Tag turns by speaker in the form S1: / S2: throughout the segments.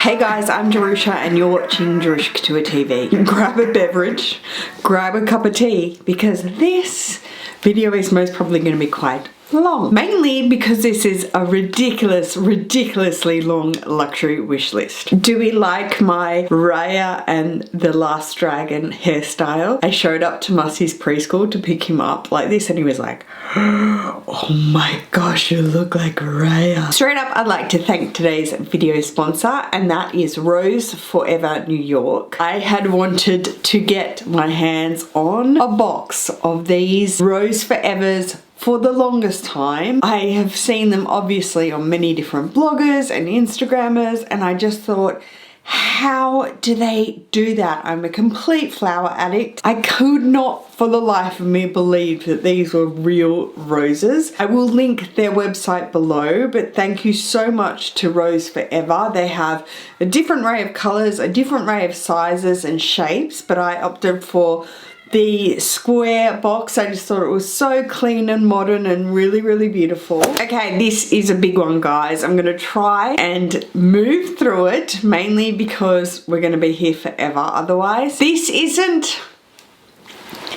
S1: Hey guys, I'm Jerusha and you're watching Jerusha Couture TV. Grab a beverage, grab a cup of tea, because this video is most probably going to be quite long. Mainly because this is a ridiculously long luxury wish list. Do we like my Raya and the Last Dragon hairstyle? I showed up to Mussie's preschool to pick him up like this and he was like, oh my gosh, you look like Raya. Straight up, I'd like to thank today's video sponsor, and that is Rose Forever New York. I had wanted to get my hands on a box of these Rose Forevers for the longest time. I have seen them obviously on many different bloggers and Instagrammers, and I just thought, how do they do that? I'm a complete flower addict. I could not for the life of me believe that these were real roses. I will link their website below, but thank you so much to Rose Forever. They have a different array of colors, a different array of sizes and shapes, but I opted for the square box. I just thought it was so clean and modern and really beautiful. Okay, this is a big one, guys. I'm gonna try and move through it, mainly because we're gonna be here forever otherwise. This isn't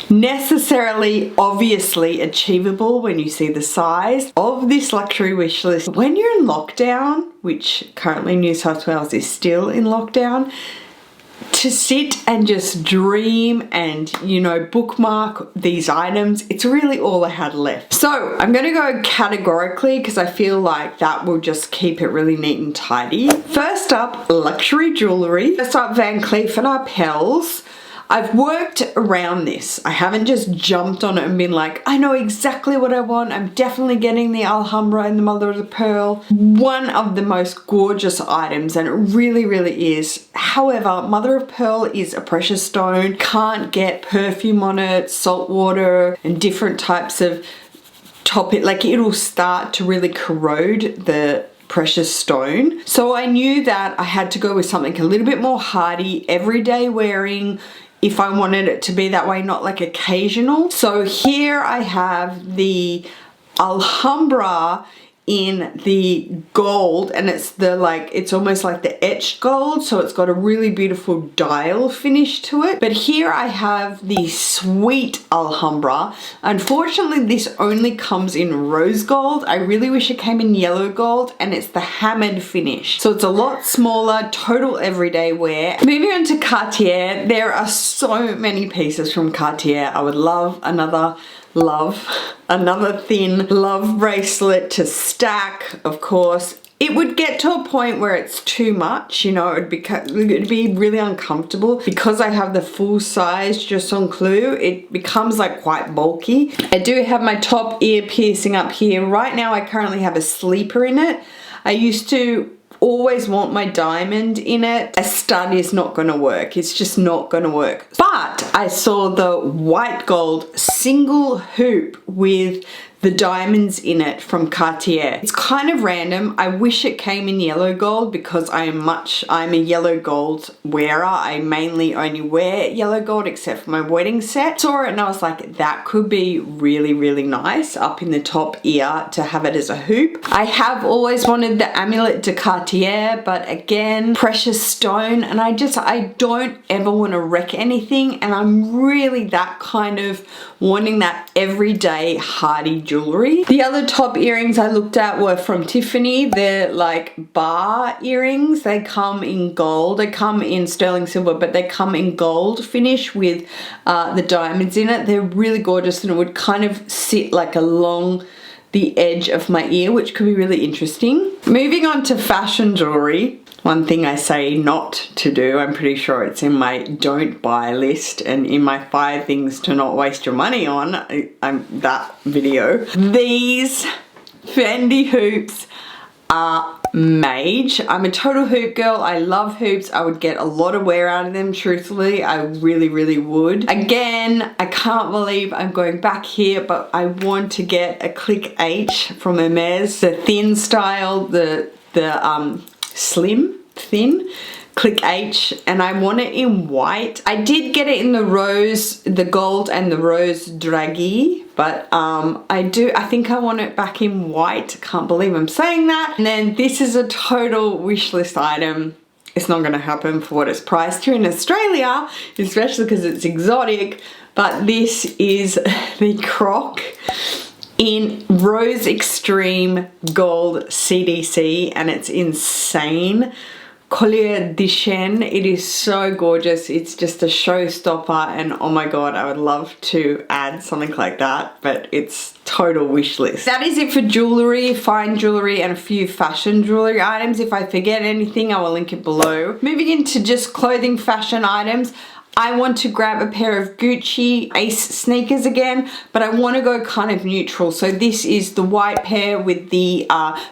S1: necessarily obviously achievable when you see the size of this luxury wish list. When you're in lockdown, which currently New South Wales is still in lockdown, to sit and just dream and, you know, bookmark these items, it's really all I had left. So I'm gonna go categorically because I feel like that will just keep it really neat and tidy. First up, luxury jewelry. First up, Van Cleef & Arpels. I've worked around this. I haven't just jumped on it and been like, I know exactly what I want. I'm definitely getting the Alhambra and the Mother of the Pearl. One of the most gorgeous items, and it really is. However, Mother of Pearl is a precious stone. Can't get perfume on it, salt water, and different types of like it'll start to really corrode the precious stone. So I knew that I had to go with something a little bit more hardy, everyday wearing, if I wanted it to be that way, not like occasional. So here I have the Alhambra in the gold, and it's the it's almost like the etched gold, so it's got a really beautiful dial finish to it. But here I have the sweet Alhambra. Unfortunately, this only comes in rose gold. I really wish it came in yellow gold, and it's the hammered finish, so it's a lot smaller, total everyday wear. Moving on to Cartier, there are so many pieces from Cartier. I would love another thin love bracelet to stack, of course. It would get to a point where it's too much, you know, it'd be really uncomfortable. Because I have the full size Jusson Clou, it becomes like quite bulky. I do have my top ear piercing up here. Right now I currently have a sleeper in it. I used to always want my diamond in it. A stud is not gonna work. It's just not gonna work. But I saw the white gold single hoop with the diamonds in it from Cartier. It's kind of random. I wish it came in yellow gold because I'm a yellow gold wearer. I mainly only wear yellow gold except for my wedding set. Saw it and I was like, that could be really nice up in the top ear to have it as a hoop. I have always wanted the amulet de Cartier, but again, precious stone, and I don't ever want to wreck anything, and I'm really that kind of wanting that everyday hardy jewelry. The other top earrings I looked at were from Tiffany. They're like bar earrings. They come in gold. They come in sterling silver, but they come in gold finish with the diamonds in it. They're really gorgeous, and it would kind of sit like along the edge of my ear, which could be really interesting. Moving on to fashion jewelry. One thing I say not to do, I'm pretty sure it's in my don't buy list and in my 5 things to not waste your money on, that video. These Fendi hoops are mage. I'm a total hoop girl. I love hoops. I would get a lot of wear out of them, truthfully. I really would. Again, I can't believe I'm going back here, but I want to get a Click H from Hermes, the thin style, the slim, thin Click H, and I want it in white. I did get it in the rose, the gold and the rose dragee, but I think I want it back in white. Can't believe I'm saying that. And then this is a total wish list item. it's not going to happen for what it's priced here in Australia, especially because it's exotic. But this is the croc in Rose Extreme Gold CDC, and it's insane. Collier de Chêne, it is so gorgeous. It's just a showstopper, and oh my god, I would love to add something like that, but it's total wish list. That is it for jewelry, fine jewelry, and a few fashion jewelry items. If I forget anything, I will link it below. Moving into just clothing fashion items, I want to grab a pair of Gucci Ace sneakers again, but I want to go kind of neutral. So this is the white pair with the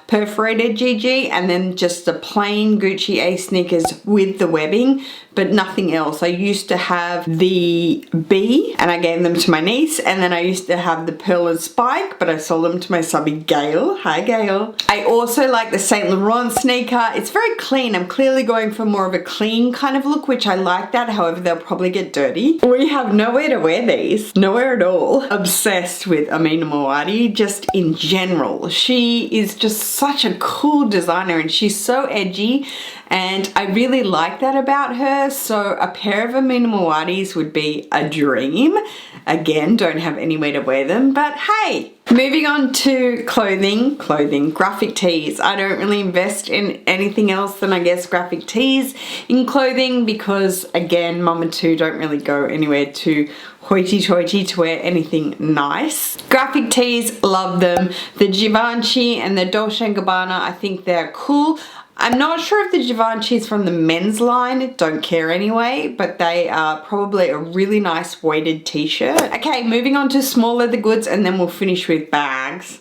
S1: perforated GG, and then just the plain Gucci Ace sneakers with the webbing, but nothing else. I used to have the B, and I gave them to my niece, and then I used to have the Pearl and Spike, but I sold them to my subby Gail. Hi Gail. I also like the Saint Laurent sneaker. It's very clean. I'm clearly going for more of a clean kind of look, which I like that. However, they'll probably get dirty. We have nowhere to wear these. Nowhere at all. Obsessed with Amina Muaddi, just in general. She is just such a cool designer, and she's so edgy, and I really like that about her. So a pair of Amina Muaddis would be a dream. Again, don't have anywhere to wear them, but hey. Moving on to clothing, graphic tees. I don't really invest in anything else than, I guess, graphic tees in clothing, because again, mum and two don't really go anywhere too hoity-toity to wear anything nice. Graphic tees, love them. The Givenchy and the Dolce & Gabbana, I think they're cool. I'm not sure if the Givenchy is from the men's line, don't care anyway, but they are probably a really nice weighted t-shirt. Okay, moving on to small leather goods, and then we'll finish with bags.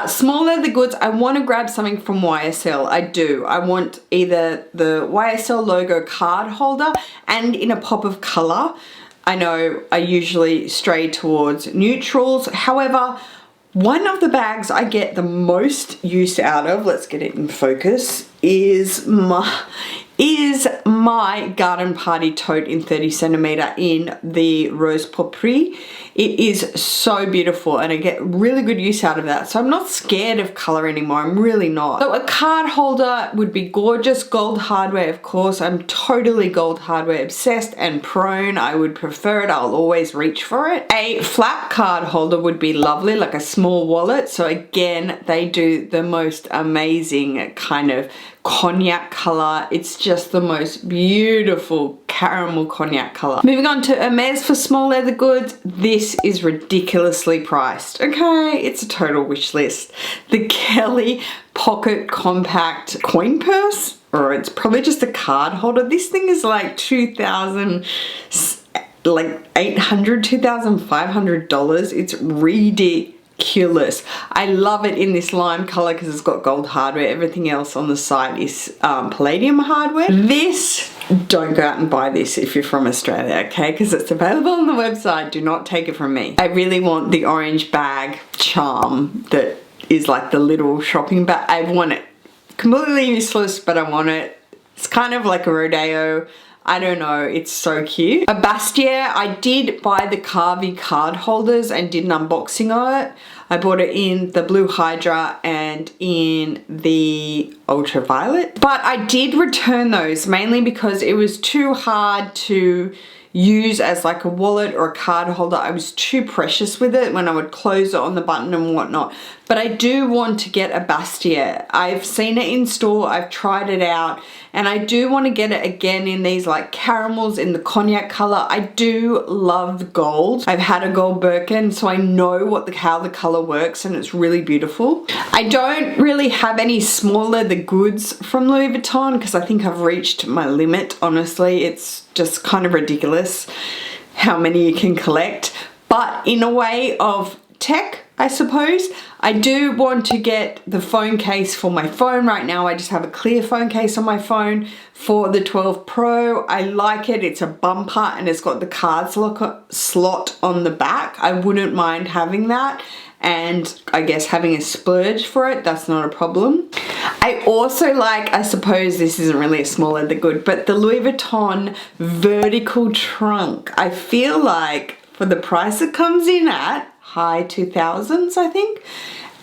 S1: Small leather goods, I want to grab something from YSL. I do. I want either the YSL logo card holder and in a pop of color. I know I usually stray towards neutrals. However, one of the bags I get the most use out of, let's get it in focus, is my garden party tote in 30 centimeter in the Rose Pourpre. It is so beautiful, and I get really good use out of that. So I'm not scared of color anymore. I'm really not. So a card holder would be gorgeous. Gold hardware, of course. I'm totally gold hardware obsessed and prone. I would prefer it. I'll always reach for it. A flap card holder would be lovely, like a small wallet. So again, they do the most amazing kind of cognac color. It's just the most beautiful caramel cognac color. Moving on to Hermes for small leather goods. This is ridiculously priced. Okay, it's a total wish list. The Kelly Pocket Compact Coin Purse, or it's probably just a card holder. This thing is like $2,800, $2,500. It's ridiculous. I love it in this lime color because it's got gold hardware. Everything else on the side is palladium hardware. This, don't go out and buy this if you're from Australia, okay? Because it's available on the website. Do not take it from me. I really want the orange bag charm that is like the little shopping bag. I want it. Completely useless, but I want it. It's kind of like a rodeo. I don't know, it's so cute. A bustier, I did buy the Carvey card holders and did an unboxing of it. I bought it in the Blue Hydra and in the Ultraviolet. But I did return those mainly because it was too hard to use as like a wallet or a card holder. I was too precious with it when I would close it on the button and whatnot. But I do want to get a bustier. I've seen it in store, I've tried it out, and I do want to get it again in these like caramels in the cognac color. I do love gold. I've had a gold Birkin, so I know how the color works, and it's really beautiful. I don't really have any small leather goods from Louis Vuitton because I think I've reached my limit, honestly. It's just kind of ridiculous how many you can collect. But in a way of tech, I suppose, I do want to get the phone case for my phone. Right now I just have a clear phone case on my phone for the 12 Pro. I like it. It's a bumper and it's got the card slot on the back. I wouldn't mind having that, and I guess having a splurge for it, that's not a problem. I also like, I suppose this isn't really a small leather good, but the Louis Vuitton vertical trunk. I feel like for the price it comes in at, high 2000s I think,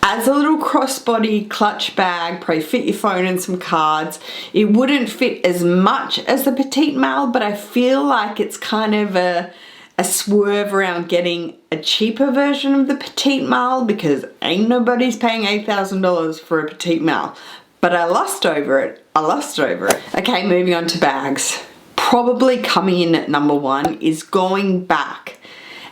S1: As a little crossbody clutch bag, probably fit your phone and some cards. It wouldn't fit as much as the Petite Malle, but I feel like it's kind of a swerve around getting a cheaper version of the Petite Malle, because ain't nobody's paying $8,000 for a Petite Malle. But I lust over it. Okay, moving on to bags. Probably coming in at number one is going back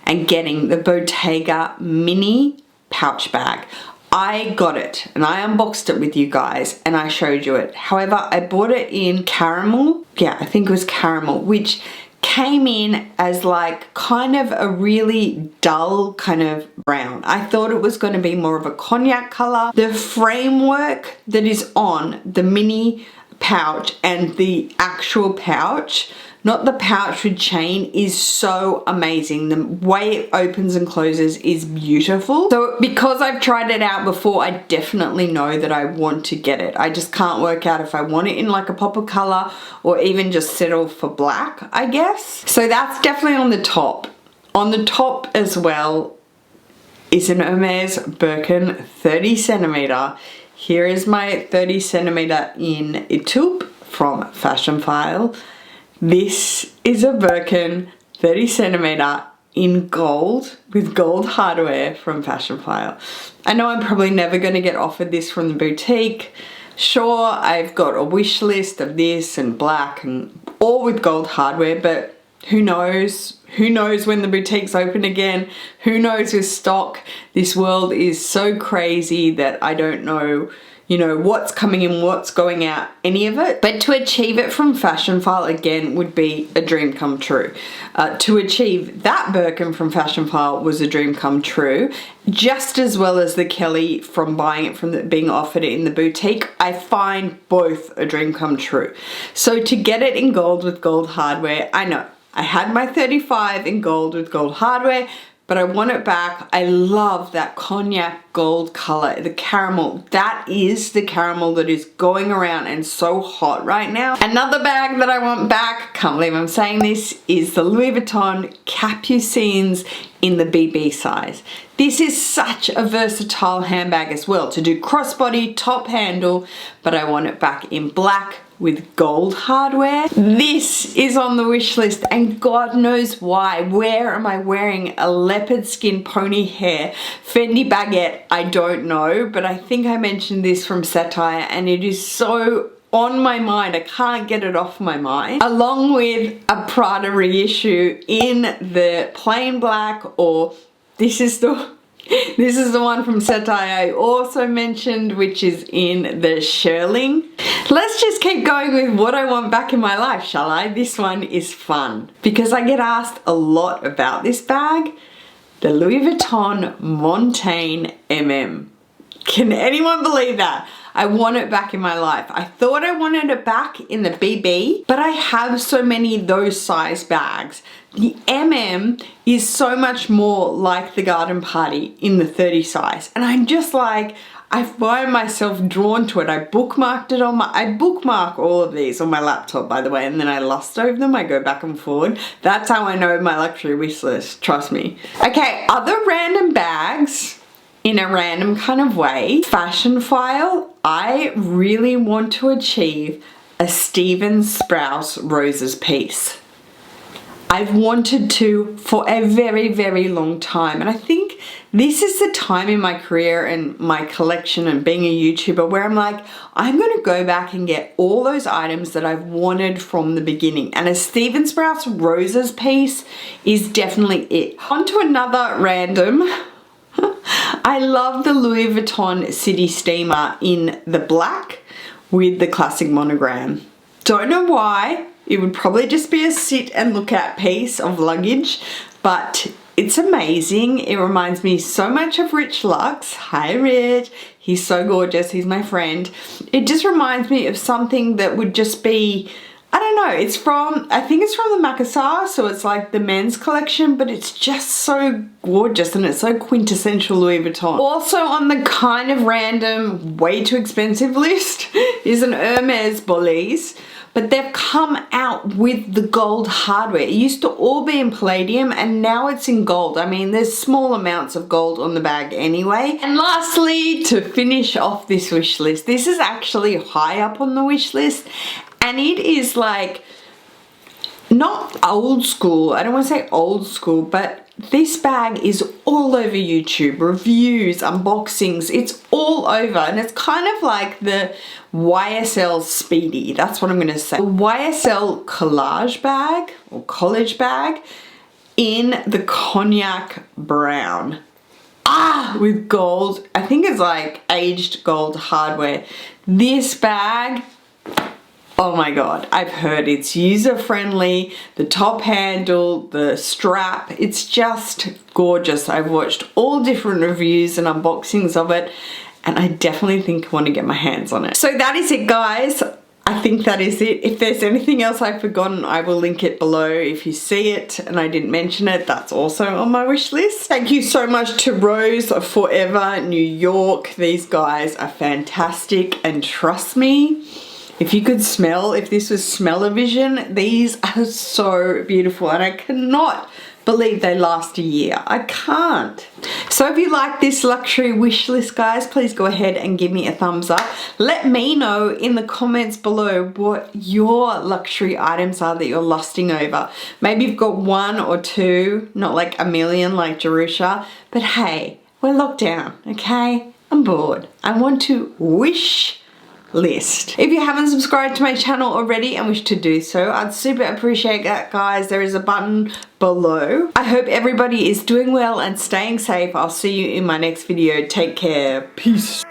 S1: and getting the Bottega mini pouch bag. I got it and I unboxed it with you guys and I showed you it. However, I bought it in caramel. Yeah, I think it was caramel, which came in as like kind of a really dull kind of brown. I thought it was going to be more of a cognac color. The framework that is on the mini pouch and the actual pouch, not the pouch with chain, is so amazing. The way it opens and closes is beautiful. So because I've tried it out before, I definitely know that I want to get it. I just can't work out if I want it in like a pop of color or even just settle for black, I guess. So that's definitely on the top. On the top as well is an Hermes Birkin 30 centimeter. Here is my 30 centimeter in Etoupe from Fashionphile. This is a Birkin 30 centimeter in gold with gold hardware from Fashionphile. I know I'm probably never going to get offered this from the boutique. Sure, I've got a wish list of this and black and all with gold hardware, but who knows? Who knows when the boutiques open again? Who knows with stock? This world is so crazy that I don't know, you know, what's coming in, what's going out, any of it. But to achieve it from Fashionphile again would be a dream come true. To achieve that Birkin from Fashionphile was a dream come true, just as well as the Kelly from buying it from being offered it in the boutique. I find both a dream come true. So to get it in gold with gold hardware, I know I had my 35 in gold with gold hardware, but I want it back. I love that cognac gold color, the caramel. That is the caramel that is going around and so hot right now. Another bag that I want back, can't believe I'm saying this, is the Louis Vuitton Capucines in the BB size. This is such a versatile handbag as well, to do crossbody, top handle, but I want it back in black with gold hardware. This is on the wish list and God knows why. Where am I wearing a leopard skin pony hair Fendi baguette? I don't know, but I think I mentioned this from Satire and it is so on my mind. I can't get it off my mind. Along with a Prada reissue in the plain black, or this is the one from Satire I also mentioned, which is in the shearling. Let's just keep going with what I want back in my life, shall I? This one is fun because I get asked a lot about this bag. The Louis Vuitton Montaigne MM. Can anyone believe that? I want it back in my life. I thought I wanted it back in the BB, but I have so many of those size bags. The MM is so much more like the Garden Party in the 30 size. And I'm just like, I find myself drawn to it. I bookmarked it on I bookmark all of these on my laptop, by the way, and then I lust over them. I go back and forward. That's how I know my luxury wish list, trust me. Okay, other random bags in a random kind of way. Fashionphile, I really want to achieve a Stephen Sprouse Roses piece. I've wanted to for a very, very long time. And I think this is the time in my career and my collection and being a YouTuber where I'm like, I'm going to go back and get all those items that I've wanted from the beginning. And a Stephen Sprouse Roses piece is definitely it. On to another random. I love the Louis Vuitton City Steamer in the black with the classic monogram. Don't know why. It would probably just be a sit and look at piece of luggage, but it's amazing. It reminds me so much of Rich Lux. Hi Rich, he's so gorgeous, he's my friend. It just reminds me of something that would just be, I don't know, it's from, I think it's from the Macassar, so it's like the men's collection, but it's just so gorgeous and it's so quintessential Louis Vuitton. Also on the kind of random, way too expensive list is an Hermes Bolise. but they've come out with the gold hardware. It used to all be in palladium and now it's in gold. I mean, there's small amounts of gold on the bag anyway. And lastly, to finish off this wish list, this is actually high up on the wish list, and it is like, not old school, I don't want to say old school, but this bag is all over YouTube, reviews, unboxings, it's all over, and it's kind of like the YSL Speedy, that's what I'm going to say. The YSL Collage Bag, or College Bag, in the cognac brown. With gold, I think it's like aged gold hardware. This bag, oh my god, I've heard it's user-friendly, the top handle, the strap, it's just gorgeous. I've watched all different reviews and unboxings of it, and I definitely think I want to get my hands on it. So that is it, guys. I think that is it. If there's anything else I've forgotten, I will link it below. If you see it and I didn't mention it, that's also on my wish list. Thank you so much to Rose of Forever New York. These guys are fantastic, and trust me, if you could smell, if this was smell-o-vision, these are so beautiful, and I cannot believe they last a year. I can't. So if you like this luxury wish list, guys, please go ahead and give me a thumbs up. Let me know in the comments below what your luxury items are that you're lusting over. Maybe you've got one or two, not like a million like Jerusha, but hey, we're locked down, okay? I'm bored. I want to wish list. If you haven't subscribed to my channel already and wish to do so, I'd super appreciate that, guys. There is a button below. I hope everybody is doing well and staying safe. I'll see you in my next video. Take care. Peace.